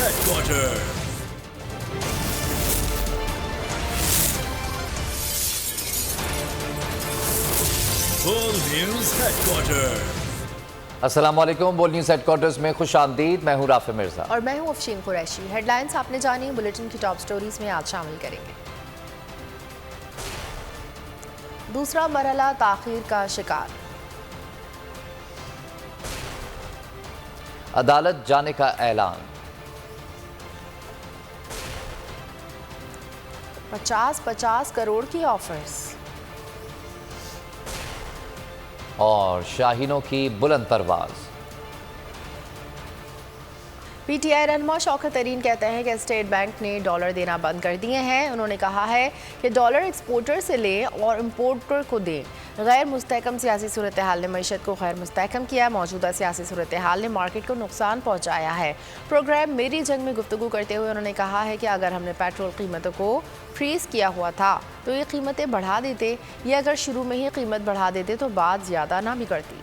Headquarters. World News Headquarters. السلام علیکم. بول نیوز ہیڈ کوارٹرز میں خوش آمدید. میں ہوں رافع مرزا اور میں ہوں افشین قریشی. ہیڈ لائنز آپ نے جانی, بلیٹن کی ٹاپ سٹوریز میں آج شامل کریں گے. دوسرا مرحلہ تاخیر کا شکار, عدالت جانے کا اعلان, 50 کروڑ کی آفرز, اور شاہینوں کی بلند پرواز. پی ٹی آئی رہنما شوکت ترین کہتے ہیں کہ اسٹیٹ بینک نے ڈالر دینا بند کر دیے ہیں. انہوں نے کہا ہے کہ ڈالر ایکسپورٹر سے لیں اور امپورٹر کو دیں. غیر مستحکم سیاسی صورتحال نے معیشت کو غیر مستحکم کیا. موجودہ سیاسی صورتحال نے مارکیٹ کو نقصان پہنچایا ہے. پروگرام میری جنگ میں گفتگو کرتے ہوئے انہوں نے کہا ہے کہ اگر ہم نے پیٹرول قیمتوں کو فریز کیا ہوا تھا تو یہ قیمتیں بڑھا دیتے, یا اگر شروع میں ہی قیمت بڑھا دیتے تو بات زیادہ نہ بگڑتی.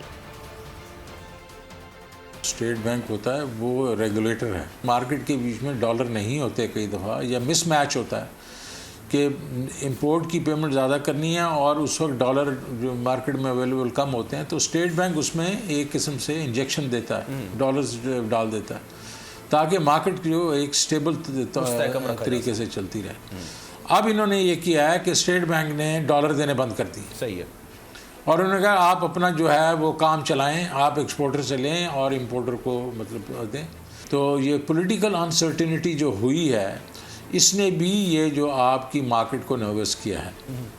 اسٹیٹ بینک ہوتا ہے وہ ریگولیٹر ہے. مارکیٹ کے بیچ میں ڈالر نہیں ہوتے کئی دفعہ, یا مس میچ ہوتا ہے کہ امپورٹ کی پیمنٹ زیادہ کرنی ہے اور اس وقت ڈالر جو مارکیٹ میں اویلیبل کم ہوتے ہیں, تو اسٹیٹ بینک اس میں ایک قسم سے انجیکشن دیتا ہے, ڈالرز ڈال دیتا ہے تاکہ مارکیٹ جو ایک سٹیبل طریقے سے چلتی رہے. اب انہوں نے یہ کیا ہے کہ اسٹیٹ بینک نے ڈالر دینے بند کر دی. صحیح ہے. اور انہوں نے کہا آپ اپنا جو ہے وہ کام چلائیں, آپ ایکسپورٹر سے لیں اور امپورٹر کو مطلب دیں. تو یہ پولیٹیکل انسرٹینٹی جو ہوئی ہے اس نے بھی یہ جو آپ کی مارکیٹ کو نروس کیا ہے.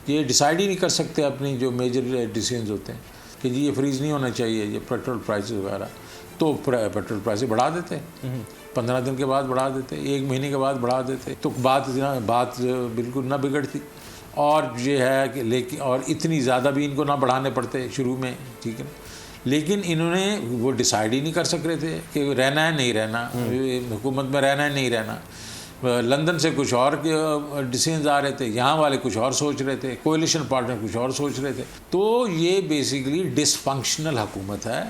یہ ڈیسائیڈ ہی نہیں کر سکتے اپنی جو میجر ڈیسیژنز ہوتے ہیں کہ جی یہ فریز نہیں ہونا چاہیے, یہ پیٹرول پرائسز وغیرہ, تو پیٹرول پرائسز بڑھا دیتے, 15 دن کے بعد بڑھا دیتے, 1 مہینے کے بعد بڑھا دیتے, تو بات بالکل نہ بگڑتی. اور یہ ہے کہ لیکن اور اتنی زیادہ بھی ان کو نہ بڑھانے پڑتے شروع میں, ٹھیک ہے. لیکن انہوں نے وہ ڈیسائیڈ ہی نہیں کر سک رہے تھے کہ رہنا ہے نہیں رہنا, حکومت میں رہنا ہے نہیں رہنا. لندن سے کچھ اور ڈیسیژنز آ رہے تھے, یہاں والے کچھ اور سوچ رہے تھے, کولیشن پارٹنر کچھ اور سوچ رہے تھے. تو یہ بیسیکلی ڈس فنکشنل حکومت ہے,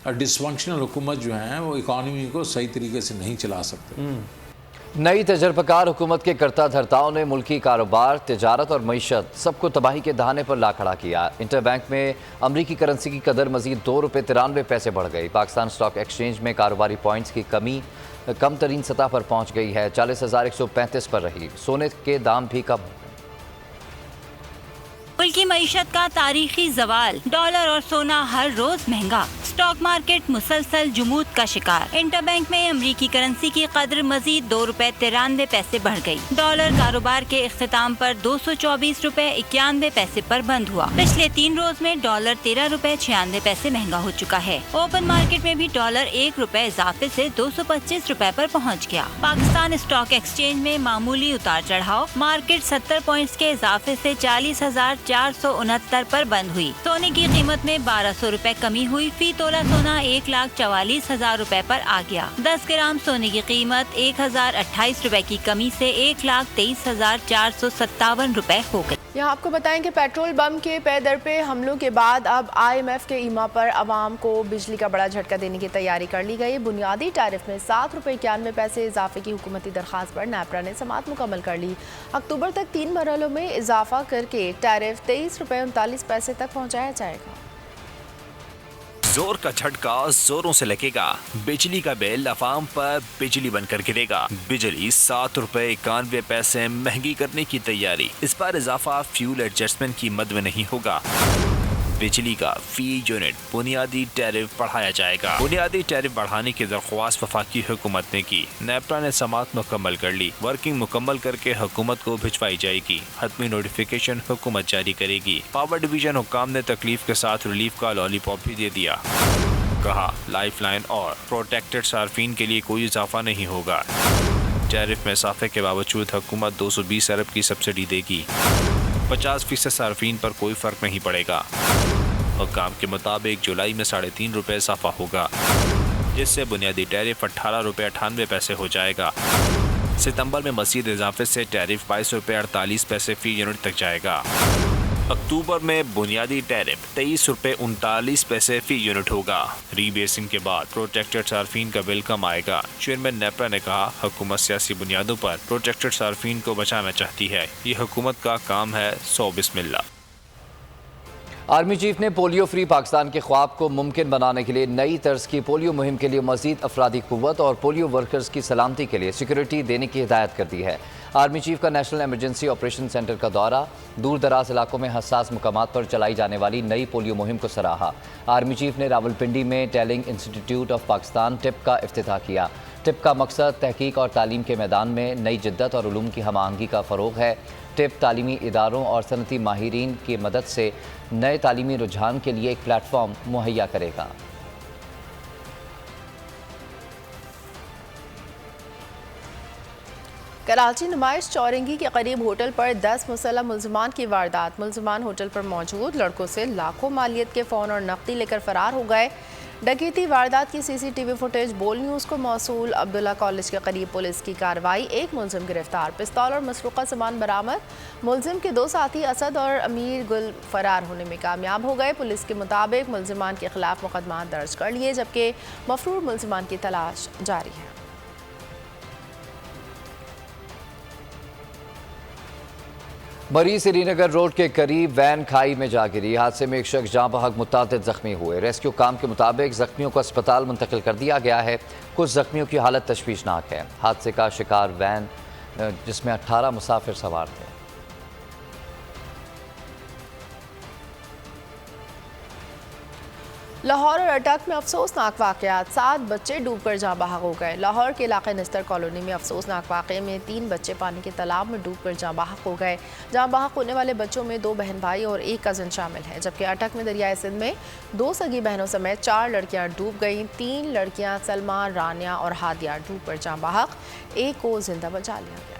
اور ڈس فنکشنل حکومت جو ہیں وہ اکانومی کو صحیح طریقے سے نہیں چلا سکتے. نئی تجربہ کار حکومت کے کرتا دھرتاؤں نے ملکی کاروبار, تجارت اور معیشت سب کو تباہی کے دہانے پر لا کھڑا کیا. انٹر بینک میں امریکی کرنسی کی قدر مزید ₹2.93 بڑھ گئی. پاکستان اسٹاک ایکسچینج میں کاروباری پوائنٹس کی کمی کم ترین سطح پر پہنچ گئی ہے, 40,135 پر رہی. سونے کے دام بھی کم. ملکی معیشت کا تاریخی زوال, ڈالر اور سونا ہر روز مہنگا, اسٹاک مارکیٹ مسلسل جمود کا شکار. انٹر بینک میں امریکی کرنسی کی قدر مزید ₹2.93 بڑھ گئی. ڈالر کاروبار کے اختتام پر $224.91 پر بند ہوا. پچھلے 3 روز میں ڈالر $13.96 مہنگا ہو چکا ہے. اوپن مارکیٹ میں بھی ڈالر ₹1 اضافے سے $225 پر پہنچ گیا. پاکستان اسٹاک ایکسچینج میں معمولی اتار چڑھاؤ, مارکیٹ 70 پوائنٹس کے اضافے سے 40,469 پر بند ہوئی. سونے کی قیمت میں ₹1,200 کمی ہوئی. فی تولہ سونا $1,44,000 پر آ گیا. 10 گرام سونے کی قیمت $1,028 کی کمی سے $1,23,457 ہو گئی. یہاں آپ کو بتائیں کہ پیٹرول بم کے پے در پہ حملوں کے بعد اب آئی ایم ایف کے ایما پر عوام کو بجلی کا بڑا جھٹکا دینے کی تیاری کر لی گئی. بنیادی ٹیرف میں ₹7.91 اضافے کی حکومتی درخواست پر نیپرا نے سماعت مکمل کر لی. اکتوبر تک 3 مرحلوں میں اضافہ کر کے ٹیرف ₹23.39 تک پہنچایا جائے گا. زور کا جھٹکا زوروں سے لگے گا. بجلی کا بل عوام پر بجلی بن کر گرے گا. بجلی ₹7.91 مہنگی کرنے کی تیاری. اس پر اضافہ فیول ایڈجسٹمنٹ کی مد میں نہیں ہوگا. بجلی کا فی یونٹ بنیادی ٹیرف بڑھایا جائے گا. بنیادی ٹیرف بڑھانے کی درخواست وفاقی حکومت نے کی. نیپرا نے سماعت مکمل کر لی. ورکنگ مکمل کر کے حکومت کو بھجوائی جائے گی. حتمی نوٹیفیکیشن حکومت جاری کرے گی. پاور ڈویژن حکام نے تکلیف کے ساتھ ریلیف کا لالی پاپ بھی دے دیا. کہا لائف لائن اور پروٹیکٹڈ صارفین کے لیے کوئی اضافہ نہیں ہوگا. ٹیرف میں اضافے کے باوجود حکومت 220 ارب کی سبسڈی دے گی. 50% صارفین پر کوئی فرق نہیں پڑے گا. حکام کے مطابق جولائی میں ₹3.5 اضافہ ہوگا, جس سے بنیادی ٹیرف ₹18.98 ہو جائے گا. ستمبر میں مزید اضافے سے ٹیرف ₹22.48 فی یونٹ تک جائے گا. अक्टूबर में बुनियादी टैरिफ 23 रुपए 39 पैसे फी यूनिट होगा। रीबेसिंग के बाद प्रोटेक्टेड सार्फिन का बिल कम आएगा। चेयरमैन नेपरा ने कहा, हुकूमत सियासी बुनियादों पर प्रोटेक्टेड सार्फिन को बचाना चाहती है। ये हुकूमत का काम है, सौ बिस्मिल्लाह। आर्मी चीफ ने पोलियो फ्री पाकिस्तान के ख्वाब को मुमकिन बनाने के लिए नई तर्ज की पोलियो मुहिम के लिए मजीद अफरादी कुव्वत और पोलियो वर्कर्स की सलामती के लिए सिक्योरिटी देने की हिदायत कर दी है। आर्मी चीफ का नेशनल एमरजेंसी ऑपरेशन सेंटर का दौरा, दूर दराज इलाकों में हसास मुकामात पर चलाई जाने वाली नई पोलियो मुहिम को सराहा। आर्मी चीफ ने रावलपिंडी में telling institute of Pakistan tip का इफ्तिताह किया। टिप का मकसद तहकीक और तालीम के मैदान में नई जिद्दत और उलूम की हम आहंगी का फ़रोग़ है। टिप तालीमी इदारों और सनती माहिरीन की मदद से नए तालीमी रुझान के लिए एक प्लेटफॉर्म मुहैया करेगा। कराची नुमाइश चौरंगी के करीब होटल पर 10 मुसल्लह मुल्ज़िमान की वारदात। मुल्ज़िमान होटल पर मौजूद लड़कों से लाखों मालियत के फ़ोन और नकदी लेकर फरार हो गए। डकैती वारदात की सीसीटीवी फुटेज बोल न्यूज़ को मौसूल। अब्दुल्ला कॉलेज के करीब पुलिस की कार्रवाई, एक मुलजिम गिरफ्तार, पिस्तौल और मसरूक़ा सामान बरामद। मुलजिम के दो साथी असद और अमीर गुल फरार होने में कामयाब हो गए। पुलिस के मुताबिक मुलजिमान के खिलाफ मुकदमा दर्ज कर लिए, जबकि मफरूर मुलजिमान की तलाश जारी है। बरी श्रीनगर रोड के करीब वैन खाई में जा गिरी। हादसे में एक शख्स जहां बहक मुतादिद जख्मी हुए। रेस्क्यू काम के मुताबिक जख्मियों को अस्पताल मुंतकिल कर दिया गया है। कुछ जख्मियों की हालत तशवीशनाक है। हादसे का शिकार वैन जिसमें 18 मुसाफिर सवार थे। लाहौर और अटक में अफसोसनाक वाक़यात, 7 बच्चे डूबकर जाँ बहक हो गए। लाहौर के इलाके निस्तर कॉलोनी में अफसोसनाक वाक़े में 3 बच्चे पानी के तालाब में डूबकर जाँ बहक हो गए। जाँ बहक होने वाले बच्चों में 2 बहन भाई और 1 कज़न शामिल है, जबकि अटक में दरियाए सिंध में 2 सगी बहनों समेत 4 लड़कियाँ डूब गईं। 3 लड़कियाँ सलमा, रानिया और हादिया डूबकर जाँ बहक, 1 को जिंदा बचा लिया गया।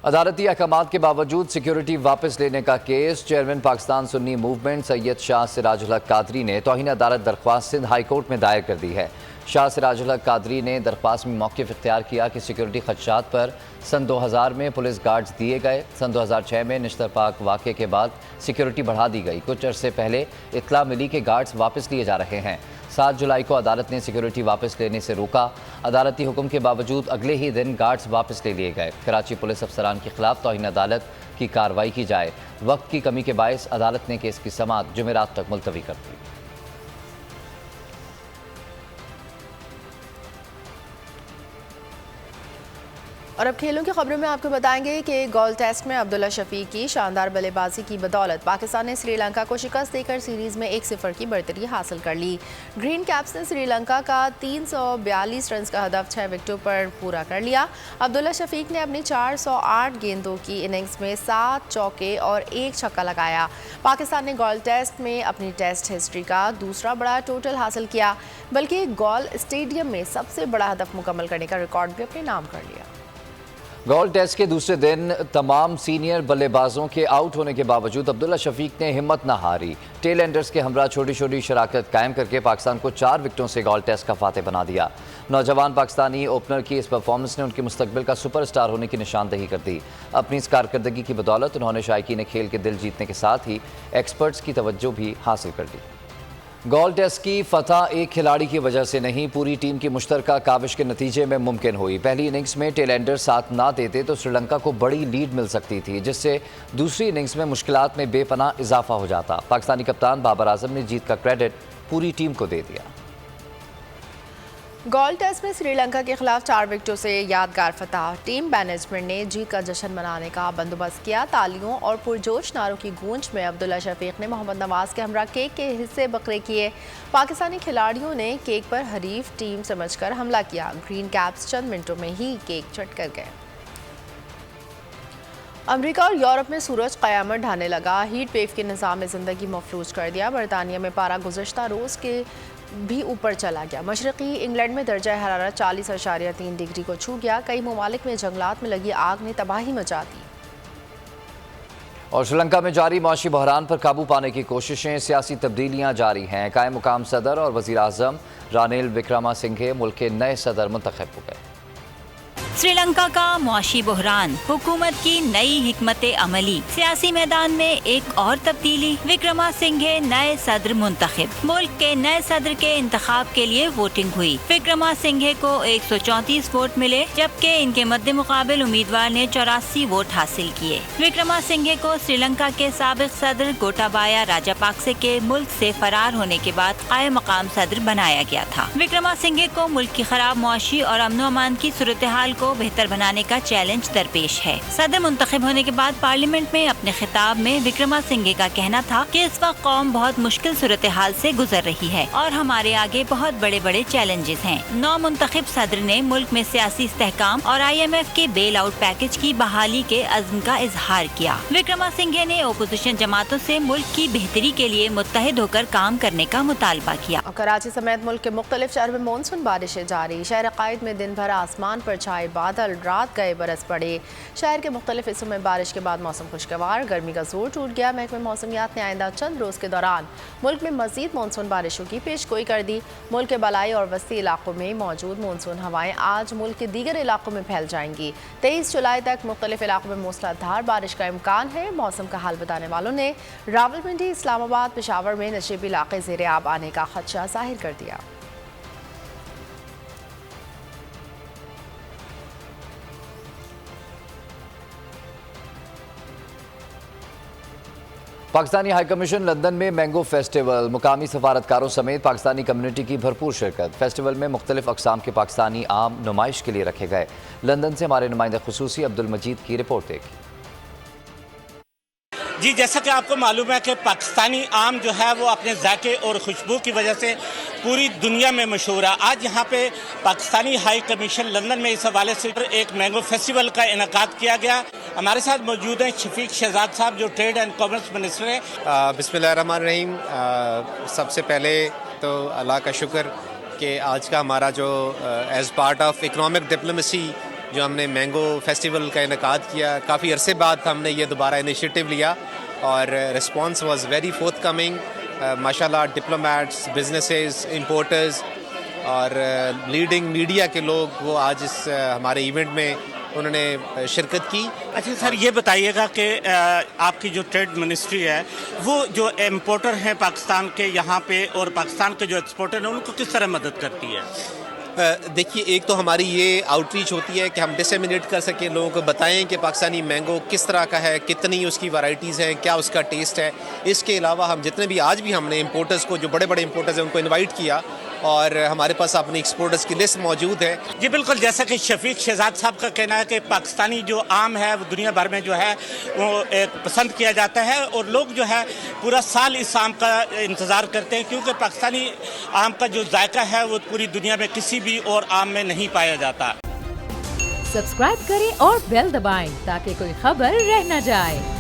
अदालती अहकामात के बावजूद सिक्योरिटी वापस लेने का case chairman Pakistan Sunni movement Syed Shah Sirajul हक कादरी ने तौहीन अदालत दरख्वास्त सिंध हाई कोर्ट में दायर कर दी है। शाह सिराजुल हक कादरी ने दरख्वास्त में मौक़िफ़ इख्तियार किया कि सिक्योरिटी खदशात पर सन 2000 में पुलिस गार्ड्स दिए गए। सन 2006 में निश्तर पाक वाक़े के बाद सिक्योरिटी बढ़ा दी गई। कुछ अरसे पहले इत्तला मिली कि गार्ड्स वापस लिए जा रहे हैं। 7 जुलाई को अदालत ने सिक्योरिटी वापस लेने से रोका। अदालती हुक्म के बावजूद अगले ही दिन गार्ड्स वापस ले लिए गए। कराची पुलिस अफसरान के खिलाफ तौहीन अदालत की कार्रवाई की जाए। वक्त की कमी के बायस अदालत ने केस की समाअत जुमेरात तक मुलतवी कर दी। और अब खेलों की खबरों में आपको बताएंगे कि गोल्ड टेस्ट में अब्दुल्ला शफीक की शानदार बल्लेबाजी की बदौलत पाकिस्तान ने श्रीलंका को शिकस्त देकर सीरीज में 1-0 की बढ़तरी हासिल कर ली। ग्रीन कैप्स ने श्रीलंका का 342 रन का हदफ 6 विकेटों पर पूरा कर लिया। अब्दुल्ला शफीक ने अपनी 408 गेंदों की इनिंग्स में 7 चौके और 1 छक्का लगाया। पाकिस्तान ने गोल्ड टेस्ट में अपनी टेस्ट हिस्ट्री का दूसरा बड़ा टोटल हासिल किया, बल्कि गोल्ड स्टेडियम में सबसे बड़ा हदफ मुकम्मल करने का रिकॉर्ड भी अपने नाम कर लिया। गोल्ड टेस्ट के दूसरे दिन तमाम सीनियर बल्लेबाजों के आउट होने के बावजूद अब्दुल्ला शफीक ने हिम्मत न हारी। टेल एंडर्स के हमरा छोटी छोटी शराकत कायम करके पाकिस्तान को 4 विकेटों से गोल्ड टेस्ट का फातेह बना दिया। नौजवान पाकिस्तानी ओपनर की इस परफॉर्मेंस ने उनके मुस्तकबिल का सुपरस्टार होने की निशानदही कर दी। अपनी इस कारकर्दगी की बदौलत उन्होंने शायकीन खेल के दिल जीतने के साथ ही एक्सपर्ट्स की तवज्जो भी हासिल कर ली। गोल्ड टेस्ट की फतह एक खिलाड़ी की वजह से नहीं, पूरी टीम की मुश्तरका काविश के नतीजे में मुमकिन हुई। पहली इनिंग्स में टेल एंडर्स साथ ना देते तो श्रीलंका को बड़ी लीड मिल सकती थी, जिससे दूसरी इनिंग्स में मुश्किलात में बेपनाह इजाफा हो जाता। पाकिस्तानी कप्तान बाबर आजम ने जीत का क्रेडिट पूरी टीम को दे दिया। गोल्ड टेस्ट में श्रीलंका के खिलाफ 4 विकेटों से यादगार फतह। टीम मैनेजमेंट ने जीत का जश्न मनाने का बंदोबस्त किया। तालियों और पुरजोश नारों की गूंज में अब्दुल्ला शफीक ने मोहम्मद नवाज के हमरा केक के हिस्से बकरे किए। पाकिस्तानी खिलाड़ियों ने केक पर हरीफ टीम समझकर हमला किया। ग्रीन कैप्स चंद मिनटों में ही केक चट कर गए। अमेरिका और यूरोप में सूरज क़यामत ढाने लगा। हीट वेव के निज़ाम में ज़िंदगी मफलूज कर दिया। बरतानिया में पारा गुज़श्ता रोज़ के भी ऊपर चला गया। मशरक़ी इंग्लैंड में दर्जा हरारत 40.3 डिग्री को छू गया। कई ममालिक में जंगलात में लगी आग ने तबाही मचा दी। और श्रीलंका में जारी माशी बहरान पर काबू पाने की कोशिशें, सियासी तब्दीलियां जारी हैं। कायम मुकाम सदर और वज़ीर आज़म रानिल विक्रमासिंघे मुल्क के नए सदर मुंतखब हो गए। श्रीलंका का मुआशी बहरान, हुकूमत की नई हिकमत अमली, सियासी मैदान में एक और तब्दीली, विक्रमासिंघे नए सदर मुंतखब। मुल्क के नए सदर के इंतखाब के लिए वोटिंग हुई। विक्रमासिंघे को 134 वोट मिले, जबकि इनके मद्दे मुकाबिल उम्मीदवार ने 84 वोट हासिल किए। विक्रमासिंघे को श्रीलंका के साबिक सदर गोटाबाया राजापाक्से के मुल्क से फरार होने के बाद कायम मकाम सदर बनाया गया था। विक्रमासिंघे को मुल्क की खराब मुआशी और अमन अमान की सूरत हाल को बेहतर बनाने का चैलेंज दरपेश है। सदर मुंतखब होने के बाद पार्लियामेंट में अपने खिताब में विक्रमासिंघे का कहना था कि इस वक्त कौम बहुत मुश्किल सूरत हाल से गुजर रही है और हमारे आगे बहुत बड़े बड़े चैलेंजेस हैं। नौ मुंतखब सदर ने मुल्क में सियासी इस्तेहकाम और IMF के बेल आउट पैकेज की बहाली के अज़्म का इजहार किया। विक्रमासिंघे ने ओपोजिशन जमातों से मुल्क की बेहतरी के लिए मुत्तहिद होकर काम करने का मुतालबा किया। कराची समेत मुल्क के मुख्तलिफ शहरों में मानसून बारिशें जारी। शहर कायद में दिन भर आसमान पर छाए बादल, रात गए बरस पड़े। शहर के मुख्तलिफ हिस्सों में बारिश के बाद मौसम खुशगवार, गर्मी का जोर टूट गया। महकमे मौसमियात ने आइंदा चंद रोज़ के दौरान मुल्क में मजीद मानसून बारिशों की पेशगोई कर दी। मुल्क के बलाई और वस्ती इलाकों में मौजूद मानसून हवाएं आज मुल्क के दीगर इलाकों में फैल जाएंगी। 23 जुलाई तक मुख्तलिफ इलाकों में मूसलाधार बारिश का इम्कान है। मौसम का हाल बताने वालों ने रावलपिंडी, इस्लामाबाद, पेशावर में नशीबी इलाके ज़ेरे आब आने का खदशा जाहिर कर दिया। पाकिस्तानी हाई कमीशन लंदन में मैंगो फेस्टिवल, मुकामी सफारतकारों समेत पाकिस्तानी कम्युनिटी की भरपूर शिरकत। फेस्टिवल में मुख्तलिफ अकसाम के पाकिस्तानी आम नुमाइश के लिए रखे गए। लंदन से हमारे नुमाइंदा खुसूसी अब्दुल मजीद की रिपोर्ट देखिए। जी, जैसा कि आपको मालूम है कि पाकिस्तानी आम जो है वो अपने जायके और खुशबू की वजह से पूरी दुनिया में मशहूर है। आज यहाँ पे पाकिस्तानी हाई कमीशन लंदन में इस हवाले से एक मैंगो फेस्टिवल का इनेकाद किया गया। हमारे साथ मौजूद हैं शफीक शहजाद साहब, जो ट्रेड एंड कॉमर्स मिनिस्टर हैं। बिस्मिल्लाहिर्रहमानिर्रहीम। सबसे पहले तो अल्लाह का शुक्र कि आज का हमारा जो as part of economic diplomacy जो हमने मैंगो फेस्टिवल का इनेकाद किया, काफ़ी अरसे बाद हमने ये दोबारा इनिशिएटिव लिया और response was very fourth coming. माशाल्लाह डिप्लोमेट्स, बिजनेसेस, इंपोर्टर्स और लीडिंग मीडिया के लोग वो आज इस हमारे इवेंट में उन्होंने शिरकत की। अच्छा सर, ये बताइएगा कि आपकी जो ट्रेड मिनिस्ट्री है वो जो इम्पोर्टर हैं पाकिस्तान के यहाँ पे और पाकिस्तान के जो एक्सपोर्टर हैं उनको किस तरह मदद करती है? देखिए, एक तो हमारी ये आउटरीच होती है कि हम डिसेमिनेट कर सकें, लोगों को बताएं कि पाकिस्तानी मैंगो किस तरह का है, कितनी उसकी वैरायटीज़ हैं, क्या उसका टेस्ट है। इसके अलावा हम जितने भी आज भी हमने इंपोर्टर्स को, जो बड़े बड़े इंपोर्टर्स हैं, उनको इनवाइट किया और हमारे पास अपनी एक्सपोर्टर्स की लिस्ट मौजूद है। जी बिल्कुल, जैसा कि शफीक शहजाद साहब का कहना है कि पाकिस्तानी जो आम है वो दुनिया भर में जो है वो पसंद किया जाता है और लोग जो है पूरा साल इस आम का इंतज़ार करते हैं, क्योंकि पाकिस्तानी आम का जो जायका है वो पूरी दुनिया में किसी भी और आम में नहीं पाया जाता। सब्सक्राइब करें और बेल दबाएं ताकि कोई खबर रह न जाए।